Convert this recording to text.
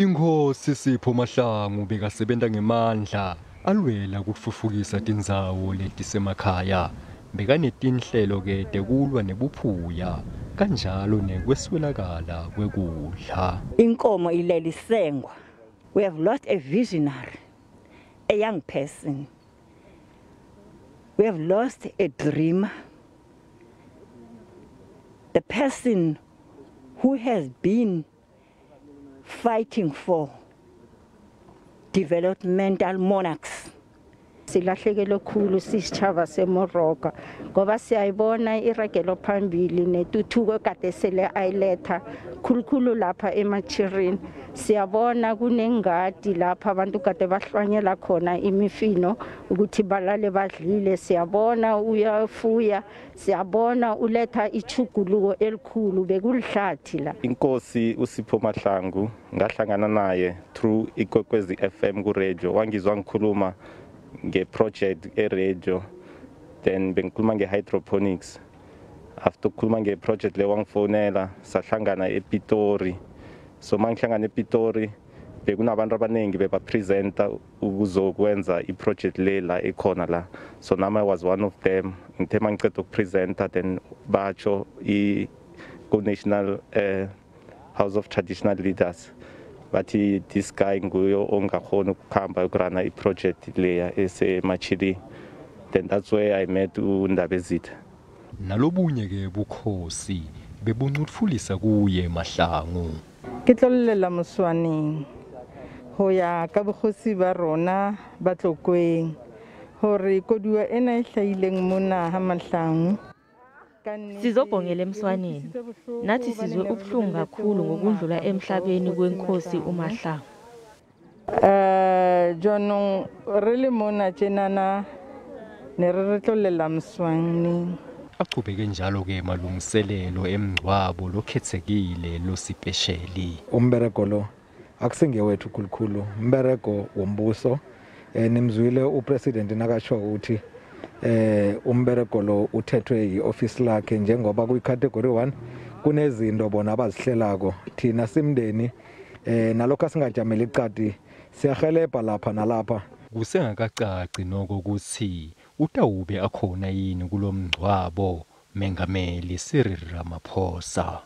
Inkosi Sipho Mahlangu bekasebenza ngemandla alwela ukufufukisa tindzawo letisemakhaya. Bekanetinhlelo ke tekulwa nebuphuya kanjalo nekweswelakala kwekudla. Inkomo ilelisengwa. We have lost a visionary, a young person. We have lost a dreamer. The person who has been fighting for developmental monarchs. Silahlekelo khulu sisitjhaba seMoroka ngoba siyayibona iragelo phambili netuthuko kade sele ayiletha khulukhulu lapha eMachirini. Siyabona kunengadi lapha abantu kade bahlwanyela khona imifino ukuthi balale badlile. Siyabona uyafuya, siyabona uletha ichuguluko elikhulu bekulihlathi la. Inkosi uSipho Mahlangu ngahlangana naye through Ikwekwezi FM ku radio, wangizwa ngikhuluma nge-project e-radio, then bengikhuluma nge-hydroponics. After ukukhuluma nge-project le wangifonela sahlangana ePitori. So mangihlangana ePitori bekunabantu abaningi bebapresenta ukuzokwenza i-project le la ekhona la. So nami I was one of them. Ngithe mangiceda ukupresenta then batsho i-National House of Traditional Leaders. Bathi this guy nguyo ongakhona ukuhamba ukurana i-project leya eseMachili. Then that's where I met uNdabezitha. Nalobunye ke bukhosi bebuncutfulisa kuye Mahlangu. Ke tlolela Moswaneng ho ya ka bokhosi ba rona ba Tlokweng hore koduwa ena e hlahileng mona ha Mahlangu. Sizobongela eMswaneni. Nathi sizwe ubuhlungu kakhulu ngokundlula emhlabeni kwenkosi uMahlangu. Jonong re le mona tjenana ne re tlolela Mswaneng. Aqhubeke njalo ke malungiselelo emngcwabo lokhetsekile losipesheli. Umbereko lo akusingewethu khulukhulu, umbereko wombuso. Nimzwile upresident nakasho ukuthi umbereko lo uthethwe yi-office lakhe njengoba kuyi-category 1 kunezinto bona abazihlelako. Thina simndeni nalokho singajamela icadi siyahelebha lapha nalapha. Kusengakacaci noko ukuthi utawube akhona yini kulomngcwabo Mengameli Cyril Ramaphosa.